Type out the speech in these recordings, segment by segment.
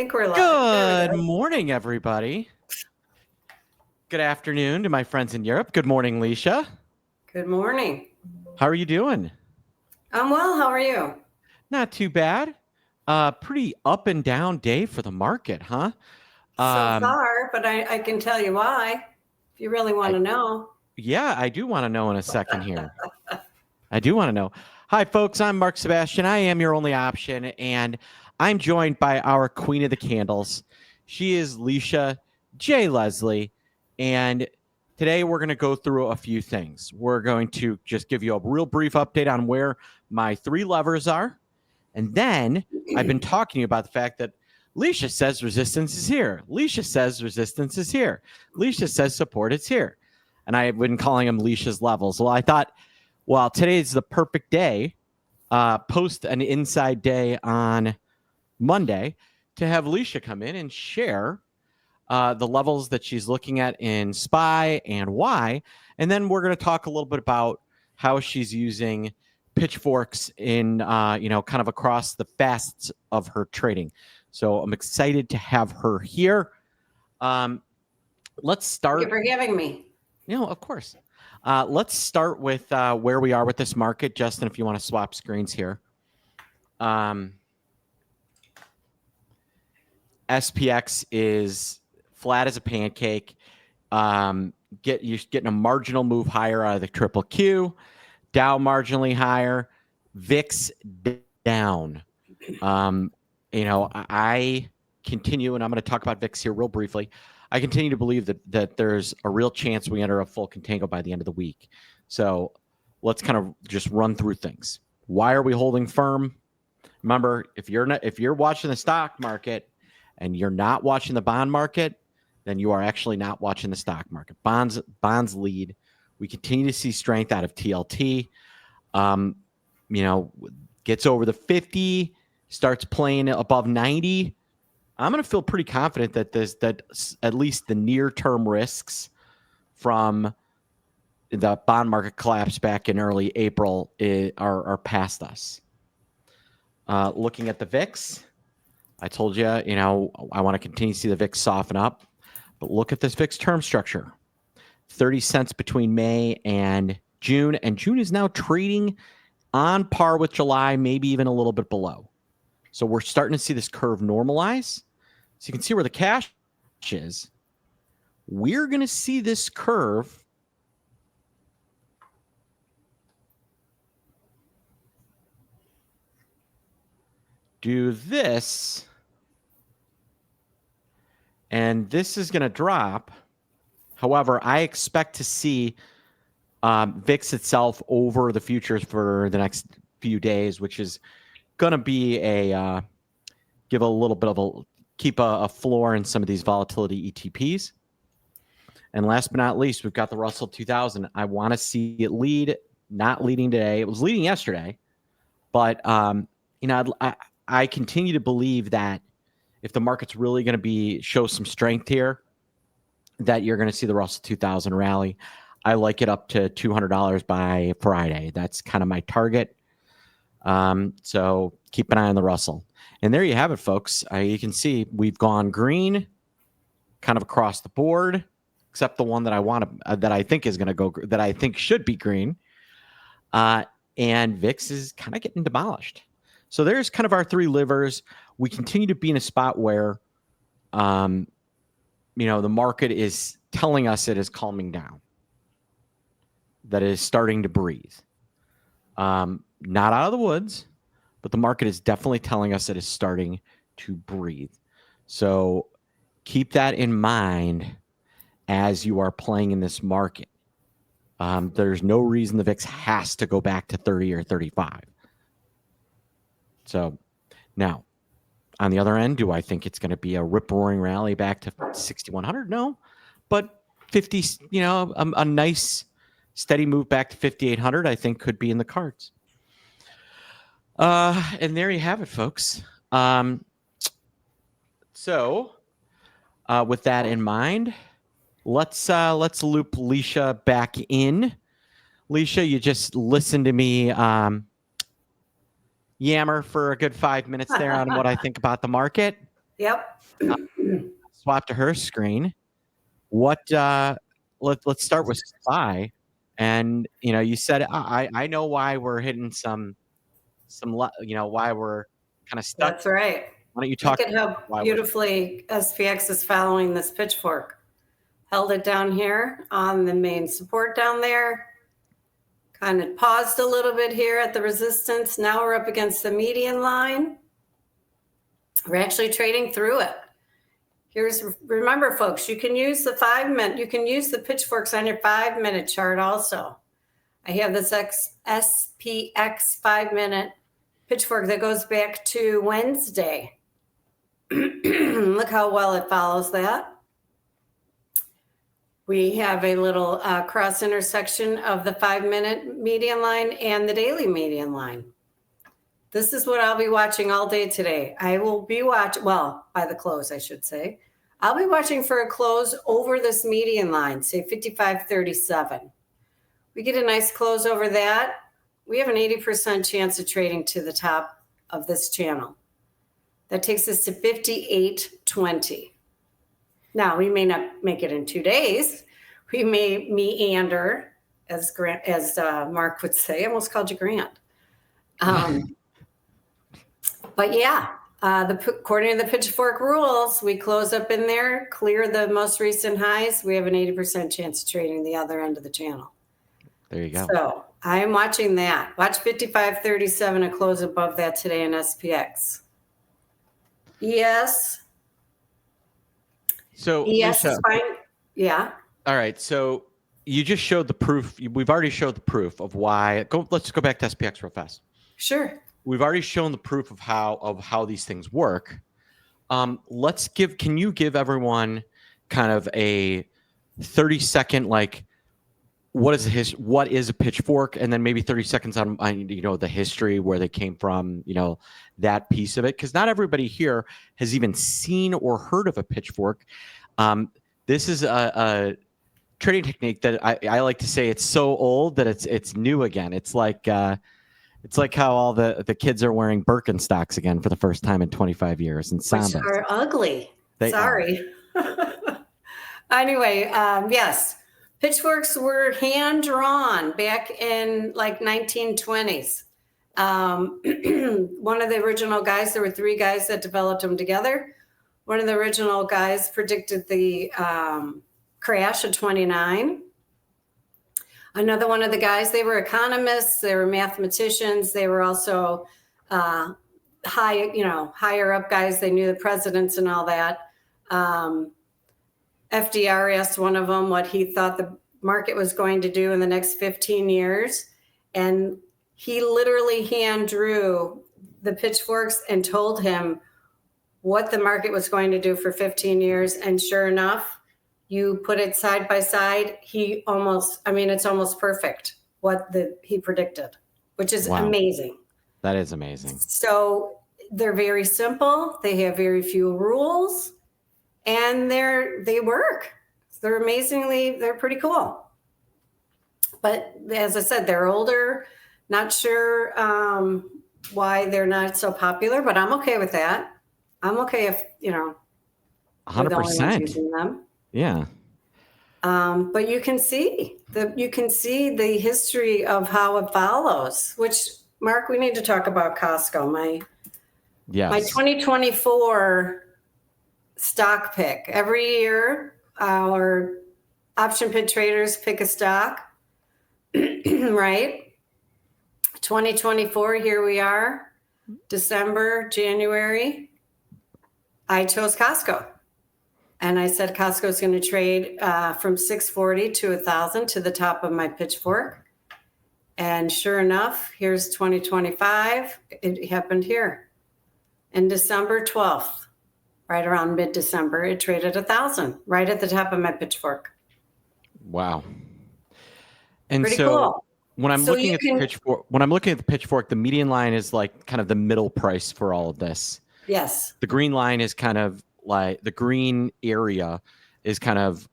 think we're live. Good morning, everybody. Good afternoon to my friends in Europe. Good morning, Leisha. Good morning. How are you doing? I'm well. How are you? Not too bad. Pretty up and down day for the market, huh? So far, but I can tell you why, if you really want to know. Yeah, I do want to know in a second here. I do want to know. Hi, folks. I'm Mark Sebastian. I am your only option, and I'm joined by our queen of the candles. She is Leisha J. Leslie, and today we're going to go through a few things. We're going to just give you a real brief update on where my three levers are, and then I've been talking to you about the fact that Leisha says resistance is here. Leisha says resistance is here. Leisha says support is here. And I've been calling them Leisha's levels. Well, I thought, well, today's the perfect day, post an inside day on Monday, to have Leisha come in and share the levels that she's looking at in SPY and why. And then we're going to talk a little bit about how she's using pitchforks in, kind of across the facets of her trading. So I'm excited to have her here. Let's start. Thank you for having me. Of course. Let's start with where we are with this market. Justin, if you want to swap screens here. SPX is flat as a pancake. You're getting a marginal move higher out of the triple Q. Dow marginally higher. VIX down. I continue, and I'm going to talk about VIX here real briefly. I continue to believe that there's a real chance we enter a full contango by the end of the week. So let's kind of just run through things. Why are we holding firm? Remember, if you're watching the stock market and you're not watching the bond market, then you are actually not watching the stock market. Bonds lead. We continue to see strength out of TLT. Gets over the 50, starts playing above 90. I'm going to feel pretty confident that at least the near-term risks from the bond market collapse back in early April are past us. Looking at the VIX, I told you, I want to continue to see the VIX soften up. But look at this VIX term structure. 30 cents between May and June is now trading on par with July, maybe even a little bit below. So we're starting to see this curve normalize. So you can see where the cash is. We're going to see this curve do this. And this is going to drop. However, I expect to see VIX itself over the futures for the next few days, which is going to be give a little bit of keep a floor in some of these volatility ETPs. And last but not least, we've got the Russell 2000. I want to see it lead, not leading today. It was leading yesterday. But, I continue to believe that if the market's really going to show some strength here, that you're going to see the Russell 2000 rally. I like it up to $200 by Friday. That's kind of my target. So keep an eye on the Russell. And there you have it, folks. You can see we've gone green kind of across the board, except the one that that I think is going to go, that I think should be green. And VIX is kind of getting demolished. So there's kind of our three levers. We continue to be in a spot where, the market is telling us it is calming down, that it is starting to breathe. Not out of the woods, but the market is definitely telling us it is starting to breathe. So keep that in mind as you are playing in this market. There's no reason the VIX has to go back to 30 or 35. So now, on the other end, do I think it's going to be a rip-roaring rally back to 6,100? No, but 50, a nice steady move back to 5,800, I think could be in the cards. And there you have it, folks. So with that in mind, let's loop Leisha back in. Leisha, you just listened to me yammer for a good 5 minutes there on what I think about the market. Yep. Swap to her screen. What? Let's start with SPY. And you said I know why we're hitting why we're kind of stuck. That's right. Why don't you talk Look at how about why beautifully SPX is following this pitchfork. Held it down here on the main support down there. Kind of paused a little bit here at the resistance. Now we're up against the median line. We're actually trading through it. Remember, folks, you can use the 5-minute, you can use the pitchforks on your 5-minute chart also. I have this SPX 5-minute pitchfork that goes back to Wednesday. Look how well it follows that. We have a little cross intersection of the 5-minute median line and the daily median line. This is what I'll be watching all day today. I will be watching, well, by the close, I should say. I'll be watching for a close over this median line, say 55.37. We get a nice close over that. We have an 80% chance of trading to the top of this channel. That takes us to 58.20. Now, we may not make it in 2 days. We may meander, as Mark would say. I almost called you Grant. But yeah, according to the pitchfork rules, we close up in there, clear the most recent highs. We have an 80% chance of trading the other end of the channel. There you go. So I am watching that. Watch 55.37 and close above that today in SPX. Yes. So yes, Lucia, is fine. Yeah. all right. So you just showed the proof. We've already showed the proof of why. Let's go back to SPX real fast. Sure. We've already shown the proof of how these things work. Can you give everyone kind of a 30-second, like, what is a pitchfork, and then maybe 30 seconds on the history, where they came from, that piece of it, because not everybody here has even seen or heard of a pitchfork. This is a trading technique that I like to say it's so old that it's new again. It's like how all the kids are wearing Birkenstocks again for the first time in 25 years and Sambas. Which are ugly. Sorry. Anyway, yes. Pitchforks were hand drawn back in like 1920s. One of the original guys, there were 3 guys that developed them together. One of the original guys predicted the crash of 29. Another one of the guys, they were economists, they were mathematicians, they were also higher up guys. They knew the presidents and all that. FDR asked one of them what he thought the market was going to do in the next 15 years. And he literally hand drew the pitchforks and told him what the market was going to do for 15 years. And sure enough, you put it side by side, it's almost perfect what he predicted, which is amazing. That is amazing. So they're very simple. They have very few rules. And they work. They're pretty cool. But as I said, they're older. Not sure why they're not so popular, but I'm okay with that. I'm okay if, 100% using them. Yeah. But you can see the history of how it follows, which, Mark, we need to talk about Costco. My 2024 stock pick. Every year, our option pit traders pick a stock, right? 2024, here we are, December, January. I chose Costco. And I said Costco is going to trade from 640 to 1,000 to the top of my pitchfork. And sure enough, here's 2025. It happened here. In December 12th, right around mid-December, it traded 1,000, right at the top of my pitchfork. Wow. And pretty cool. When I'm looking at the pitchfork, the median line is like kind of the middle price for all of this. Yes. The green line is kind of like the green area is kind of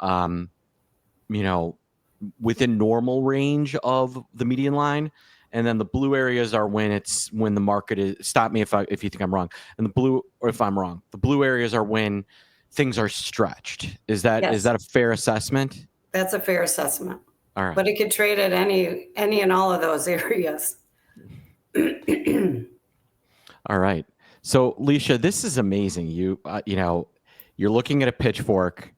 within normal range of the median line, and then the blue areas are when the market is. Stop me if you think I'm wrong. And the blue, or if I'm wrong, the blue areas are when things are stretched. Is that Yes. a fair assessment? That's a fair assessment. All right. But it could trade at any and all of those areas. All right. So, Leisha, this is amazing. You you're looking at a pitchfork,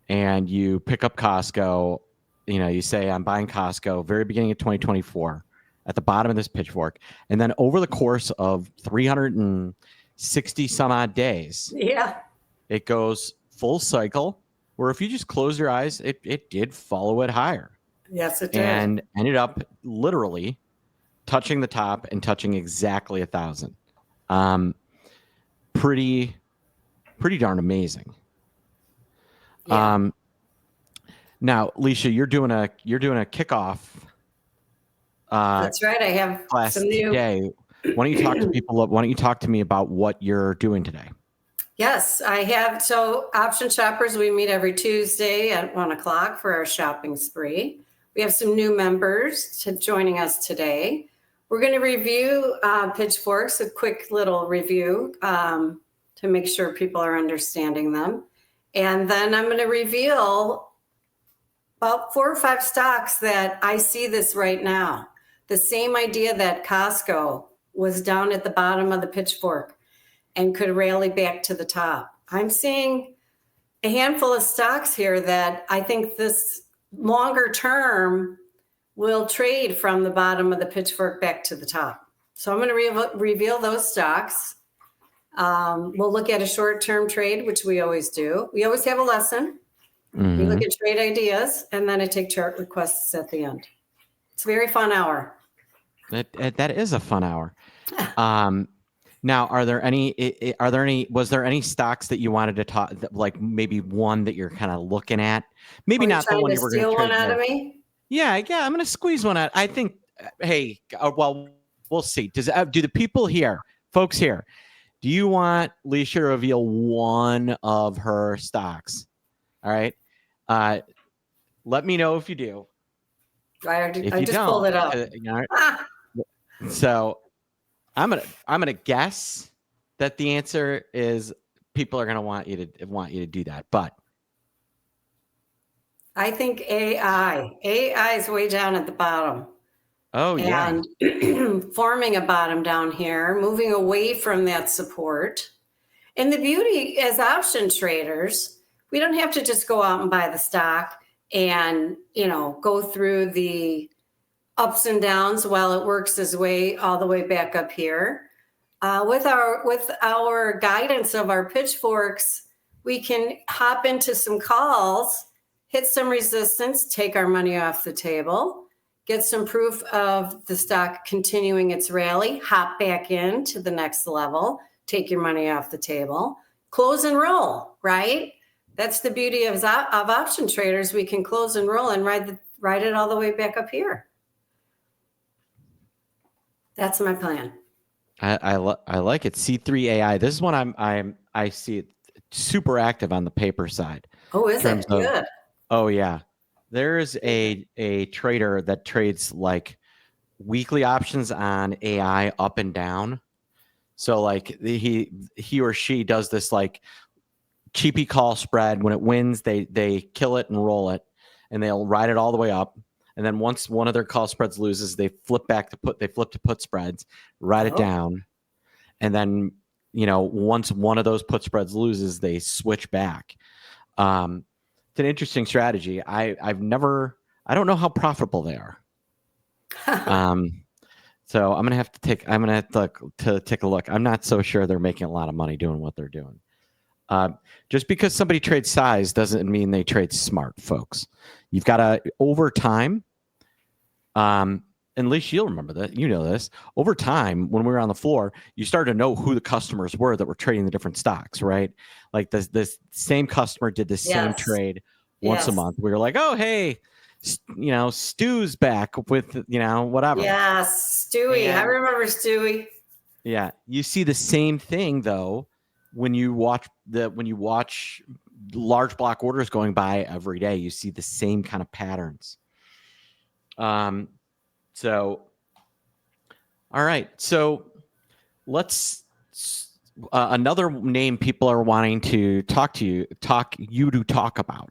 and you pick up Costco. You say, I'm buying Costco, very beginning of 2024, at the bottom of this pitchfork. And then over the course of 360 some odd days, Yeah. it goes full cycle, where if you just close your eyes, it did follow it higher. Yes, it did. And ended up literally touching the top and touching exactly 1,000. Pretty darn amazing. Yeah. Now, Leisha, you're doing a kickoff That's right. I have class some new. today. Why don't you talk to people? Why don't you talk to me about what you're doing today? Yes, I have. So, option shoppers, we meet every Tuesday at 1:00 for our shopping spree. We have some new members joining us today. We're going to review pitchforks, a quick little review to make sure people are understanding them. And then I'm going to reveal about 4 or 5 stocks that I see this right now. The same idea that Costco was down at the bottom of the pitchfork and could rally back to the top. I'm seeing a handful of stocks here that I think this longer term will trade from the bottom of the pitchfork back to the top. So I'm going to reveal those stocks. We'll look at a short-term trade, which we always do. We always have a lesson. We look at trade ideas, and then I take chart requests at the end. It's a very fun hour. That is a fun hour. Now, was there any stocks that you wanted to talk, like maybe one that you're kind of looking at? Maybe not the one you were going to steal one out of me? Yeah, I'm going to squeeze one out. I think, hey, well, we'll see. Do the people here, folks here, do you want Leisha to reveal one of her stocks? All right. Let me know if you do. I just pulled it up. So I'm gonna guess that the answer is people are gonna want you to do that, but I think AI is way down at the bottom. Oh yeah, and forming a bottom down here, moving away from that support. And the beauty as option traders, we don't have to just go out and buy the stock and go through the ups and downs while it works its way all the way back up here. With our guidance of our pitchforks, we can hop into some calls, hit some resistance, take our money off the table, get some proof of the stock continuing its rally, hop back in to the next level, take your money off the table, close and roll, right? That's the beauty of option traders. We can close and roll and ride it all the way back up here. That's my plan. I like it. C3 AI. This is one I see it super active on the paper side. Oh, is it? Good. Oh yeah. There is a trader that trades like weekly options on AI up and down. So like he or she does this like cheapy call spread. When it wins, they kill it and roll it, and they'll ride it all the way up. And then once one of their call spreads loses, they flip to put spreads, ride it down. And then, once one of those put spreads loses, they switch back. It's an interesting strategy. I don't know how profitable they are. So I'm going to have to take a look. I'm not so sure they're making a lot of money doing what they're doing. Just because somebody trades size doesn't mean they trade smart, folks. You've got to, over time, and at least you'll remember that. You know this. Over time, when we were on the floor, you started to know who the customers were that were trading the different stocks, right? Like this same customer did the same trade once a month. We were like, oh, hey, Stu's back with, whatever. Yes, Stewie. I remember Stewie. Yeah. You see the same thing, though, when you watch large block orders going by every day. You see the same kind of patterns. So All right. So let's another name people are wanting to talk you to talk about,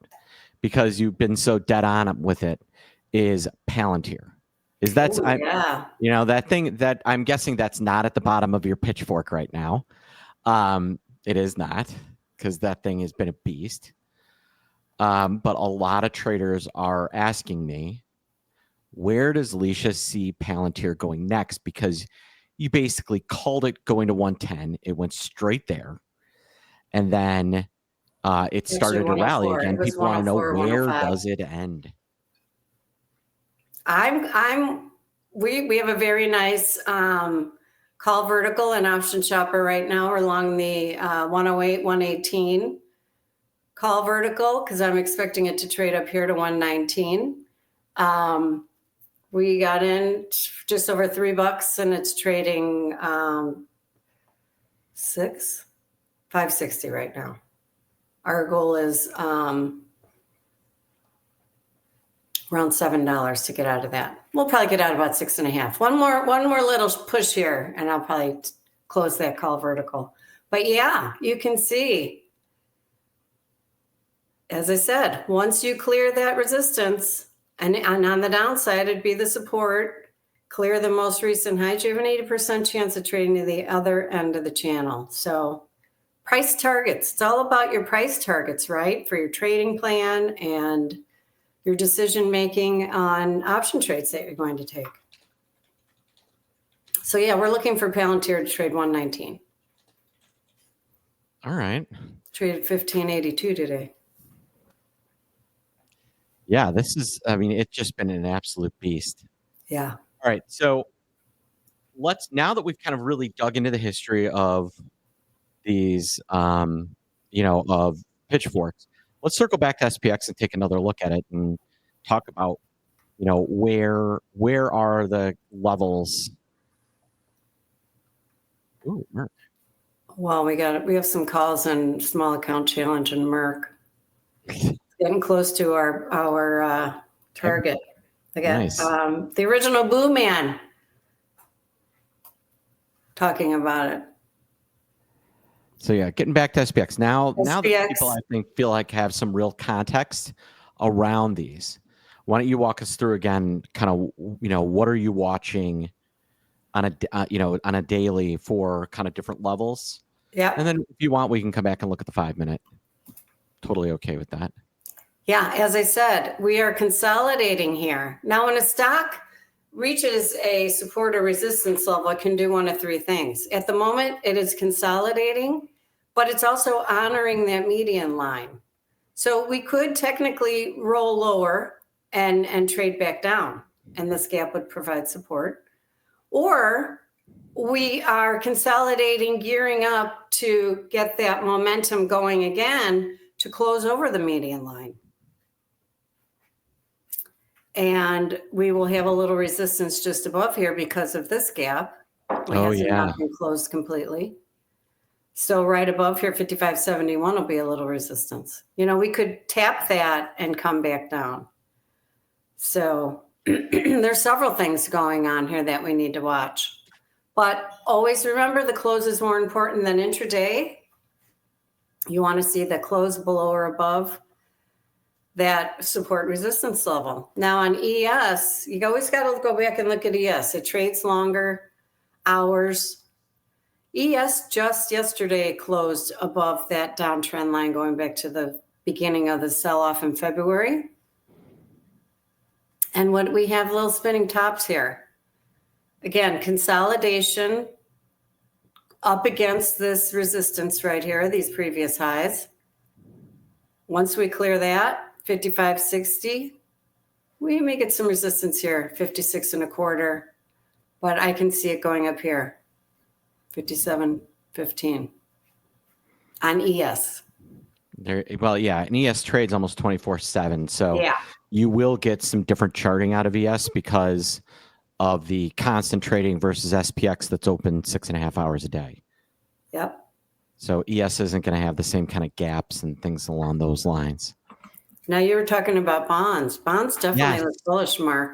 because you've been so dead on with it, is Palantir. Is that's Oh, yeah. that thing that I'm guessing that's not at the bottom of your pitchfork right now. It is not, because that thing has been a beast. But a lot of traders are asking me, where does Leisha see Palantir going next? Because you basically called it going to 110. It went straight there. And then it Actually, started to rally 104. again. It was People want to know, 104 or where 105. does it end? We have a very nice call vertical and option shopper right now along the 108, 118 call vertical, because I'm expecting it to trade up here to 119. We got in just over $3 and it's trading 560 right now. Our goal is around $7 to get out of that. We'll probably get out about 6.5. One more little push here, and I'll probably close that call vertical. But yeah, you can see, as I said, once you clear that resistance, and on the downside, it'd be the support, clear the most recent height, you have an 80% chance of trading to the other end of the channel. So price targets, it's all about your price targets, right? For your trading plan and your decision-making on option trades that you're going to take. So yeah, we're looking for Palantir to trade 119. All right. Traded 1582 today. Yeah, it's just been an absolute beast. Yeah. All right. So now that we've kind of really dug into the history of these, of pitchforks, let's circle back to SPX and take another look at it and talk about, where are the levels? Ooh, Merck. Well, we have some calls on small account challenge and Merck. Getting close to our target. I got Nice. The original Boo Man talking about it. So yeah, getting back to SPX now. Now that SPX. people, I think, feel like have some real context around these, why don't you walk us through again? Kind of, what are you watching on a daily for kind of different levels? Yeah. And then if you want, we can come back and look at the 5 minute. Totally okay with that. Yeah, as I said, we are consolidating here. Now, when a stock reaches a support or resistance level, it can do one of three things. At the moment, it is consolidating, but it's also honoring that median line. So we could technically roll lower and trade back down, and this gap would provide support. Or we are consolidating, gearing up to get that momentum going again to close over the median line. And we will have a little resistance just above here because of this gap. It hasn't not been closed completely. So right above here, 55.71 will be a little resistance. We could tap that and come back down. So there's several things going on here that we need to watch. But always remember, the close is more important than intraday. You want to see the close below or above that support resistance level. Now on ES, you always got to go back and look at ES. It trades longer hours. ES just yesterday closed above that downtrend line going back to the beginning of the sell-off in February. And what we have, little spinning tops here. Again, consolidation up against this resistance right here, these previous highs. Once we clear that, 55.60, we may get some resistance here, 56.25, but I can see it going up here, 57.15 on ES. And ES trades almost 24/7, so yeah, you will get some different charting out of ES because of the constant trading versus SPX that's open 6.5 hours a day. Yep. So ES isn't going to have the same kind of gaps and things along those lines. Now you were talking about bonds. Bonds definitely look bullish, Mark.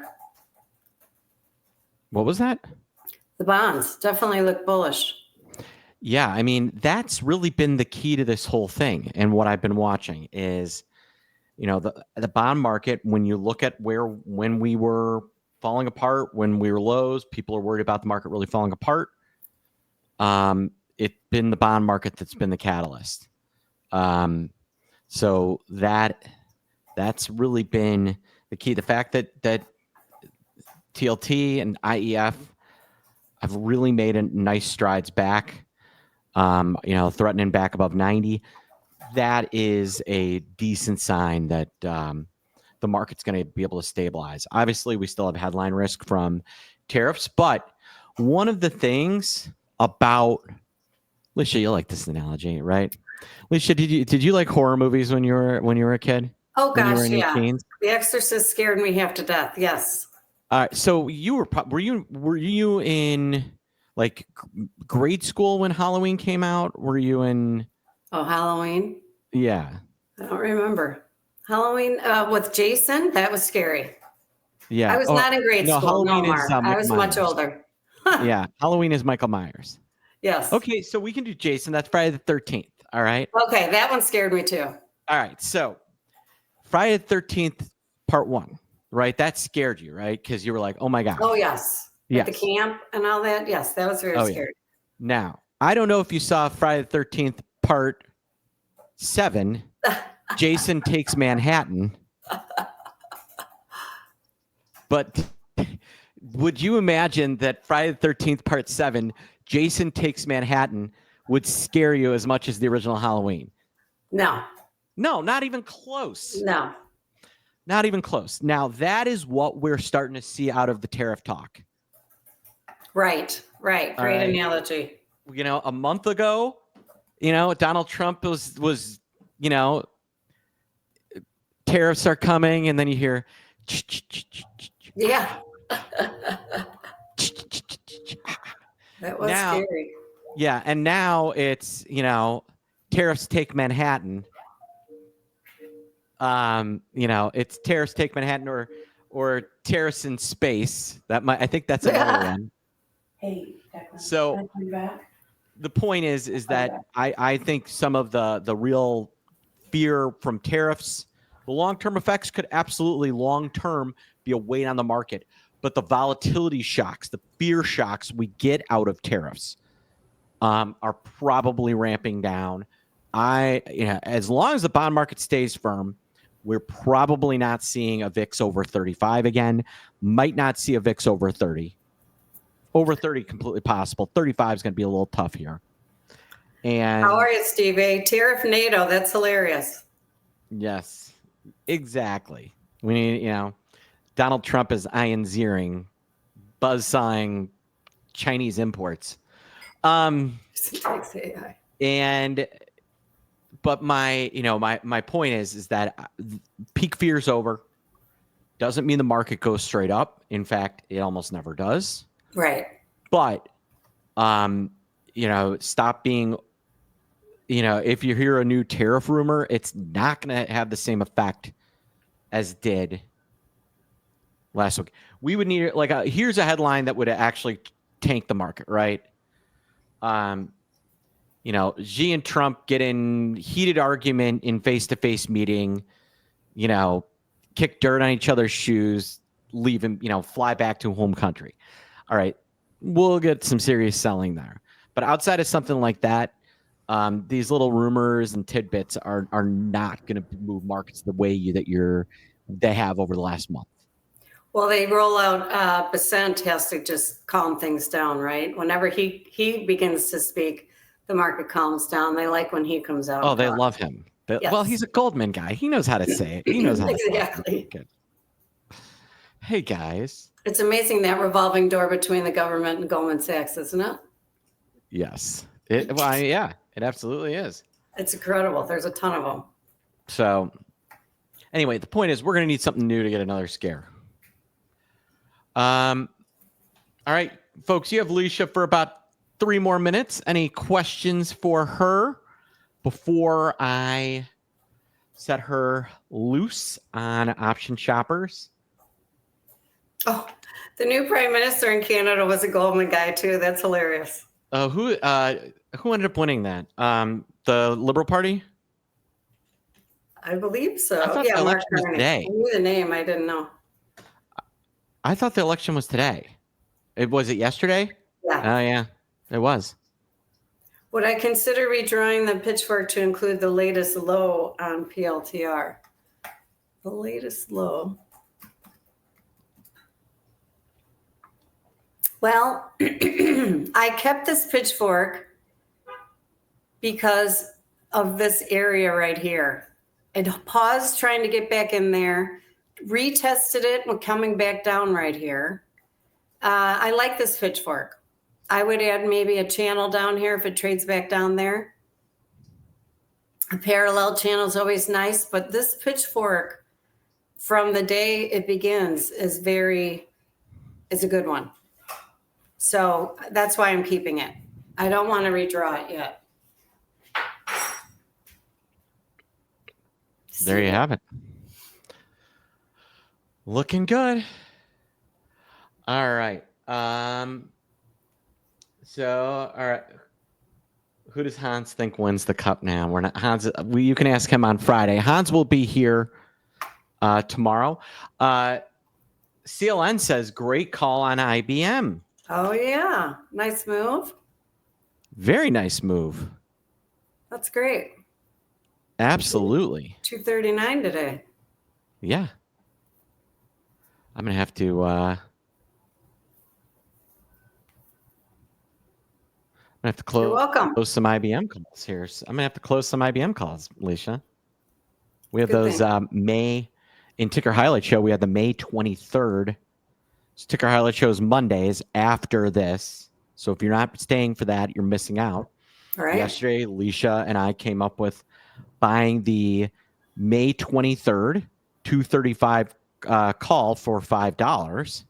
What was that? The bonds definitely look bullish. Yeah, I mean, that's really been the key to this whole thing. And what I've been watching is, the bond market, when you look at when we were falling apart, when we were lows, people are worried about the market really falling apart. It's been the bond market that's been the catalyst. So that's really been the key. The fact that TLT and IEF have really made a nice strides back, threatening back above 90. That is a decent sign that the market's going to be able to stabilize. Obviously, we still have headline risk from tariffs, but one of the things about, Alicia, you like this analogy, right? Alicia, did you like horror movies when you were a kid? Oh When you were gosh, in your yeah. teens? The Exorcist scared me half to death. Yes. So were you in like grade school when Halloween came out? Were you in? Oh, Halloween. Yeah. I don't remember. Halloween with Jason. That was scary. Yeah. I was Oh, not in grade no, school. No, Halloween is Mark. I Michael was much Myers. older. Yeah, Halloween is Michael Myers. Yes. Okay, so we can do Jason. That's Friday the 13th. All right. Okay, that one scared me too. All right. So Friday the 13th, part 1, right? That scared you, right? Because you were like, oh my gosh. Oh yes. At the Yes. camp and all that. Yes, that was very Oh, yeah. scary. Now, I don't know if you saw Friday the 13th, part 7, Jason Takes Manhattan. But would you imagine that Friday the 13th, part 7, Jason Takes Manhattan would scare you as much as the original Halloween? No. No, not even close. No. Not even close. Now, that is what we're starting to see out of the tariff talk. Right. Great analogy. A month ago, Donald Trump was tariffs are coming, and then you hear, yeah. That was scary. Yeah, and now it's tariffs take Manhattan. It's tariffs take Manhattan or tariffs in space. I think that's another one. Hey, Declan, so can I come back? The point is that I think some of the real fear from tariffs, the long-term effects could absolutely long-term be a weight on the market. But the volatility shocks, the fear shocks we get out of tariffs are probably ramping down. As long as the bond market stays firm, we're probably not seeing a VIX over 35 again. Might not see a VIX over 30. Over 30, completely possible. 35 is going to be a little tough here. And how are you, Steve? Tariff NATO. That's hilarious. Yes, exactly. We need, Donald Trump is iron-zeering, buzzsawing Chinese imports. But my point is that peak fear is over. Doesn't mean the market goes straight up. In fact, it almost never does. Right. But, stop being, if you hear a new tariff rumor, it's not going to have the same effect as did last week. We would need here's a headline that would actually tank the market, right? Xi and Trump get in heated argument in face-to-face meeting, kick dirt on each other's shoes, leave him, fly back to home country. All right, we'll get some serious selling there. But outside of something like that, these little rumors and tidbits are not going to move markets the way they have over the last month. Well, they roll out Besant has to just calm things down, right? Whenever he begins to speak, the market calms down. They like when he comes out. Oh, they love him. Yes. Well, he's a Goldman guy. He knows how to say it. He knows how to exactly. Say it. Hey, guys. It's amazing that revolving door between the government and Goldman Sachs, isn't it? Yes. Yeah, it absolutely is. It's incredible. There's a ton of them. So anyway, the point is we're going to need something new to get another scare. All right, folks, you have Alicia for about 3 more minutes. Any questions for her before I set her loose on option shoppers? Oh, the new prime minister in Canada was a Goldman guy too. That's hilarious. Who ended up winning that? The Liberal Party? I believe so. I thought Yeah, the Mark election was Carney. today. I knew the name. I didn't know. I thought the election was today. Was it yesterday? Yeah. Oh, yeah, it was. Would I consider redrawing the pitchfork to include the latest low on PLTR? The latest low. Well, I kept this pitchfork because of this area right here. It paused trying to get back in there, retested it, and coming back down right here. I like this pitchfork. I would add maybe a channel down here if it trades back down there. A parallel channel is always nice, but this pitchfork from the day it begins is a good one. So that's why I'm keeping it. I don't want to redraw it yet. There you have it. Looking good. All right. So, all right. Who does Hans think wins the cup now? We're not Hans. You can ask him on Friday. Hans will be here tomorrow. CLN says great call on IBM. Oh yeah, nice move. Very nice move. That's great. Absolutely. 239 today. Yeah. I'm gonna have to. I'm gonna have to You're welcome. close some IBM calls here. So I'm gonna have to close some IBM calls, Alicia. We have Good those thing. May in Ticker Highlight Show. We had the May 23rd. So Ticker Highlight Show is Mondays after this. So if you're not staying for that, you're missing out. All right. Yesterday, Alicia and I came up with buying the May 23rd 235 call for $5.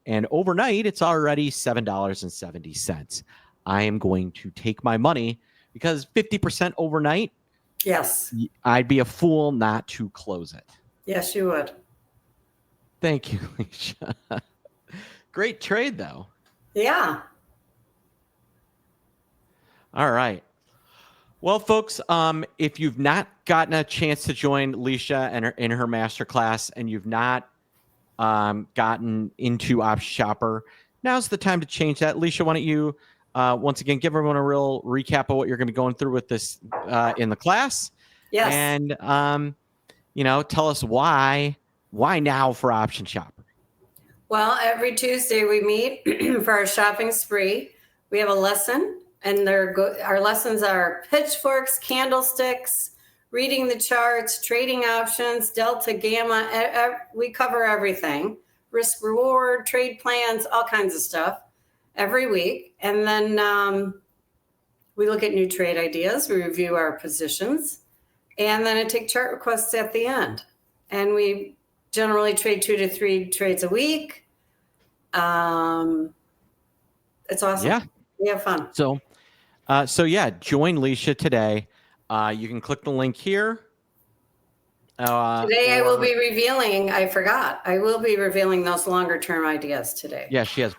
And overnight, it's already $7.70. I am going to take my money because 50% overnight, Yes. I'd be a fool not to close it. Yes, you would. Thank you, Alicia. Great trade, though. Yeah. All right. Well, folks, if you've not gotten a chance to join Alicia in her masterclass and you've not gotten into Option Shopper, now's the time to change that. Alicia, why don't you once again give everyone a real recap of what you're going to be going through with this in the class? Yes. And tell us why now for Option Shopper. Well, every Tuesday we meet for our shopping spree. We have a lesson, and our lessons are pitchforks, candlesticks, reading the charts, trading options, delta, gamma. We cover everything. Risk, reward, trade plans, all kinds of stuff every week. And then we look at new trade ideas. We review our positions. And then I take chart requests at the end. And we generally trade 2 to 3 trades a week. It's awesome. Yeah. We have fun. So yeah, join Alicia today. You can click the link here. Today I will be revealing, I forgot, I will be revealing those longer term ideas today. Yeah, she has.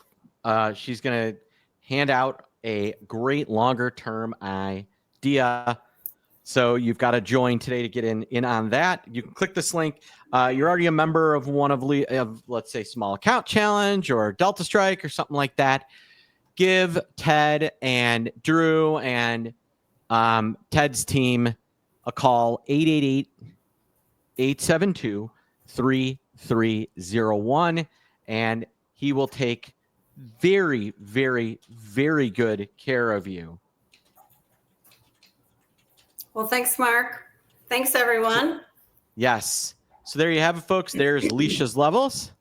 She's going to hand out a great longer term idea. So you've got to join today to get in on that. You can click this link. You're already a member of one of let's say, Small Account Challenge or Delta Strike or something like that. Give Ted and Drew and Ted's team a call, 888-872-3301, and he will take very, very, very good care of you. Well, thanks, Mark. Thanks, everyone. Yes. So there you have it, folks. There's Alicia's levels.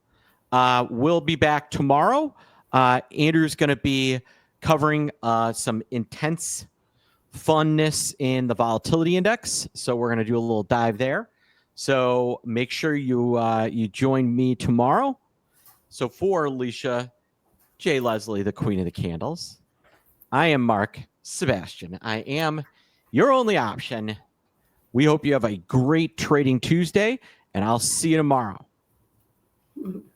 We'll be back tomorrow. Andrew's going to be covering some intense funness in the volatility index. So we're going to do a little dive there. So make sure you join me tomorrow. So for Alicia, J. Leslie, the Queen of the Candles, I am Mark Sebastian. I am your only option. We hope you have a great Trading Tuesday, and I'll see you tomorrow. Mhm.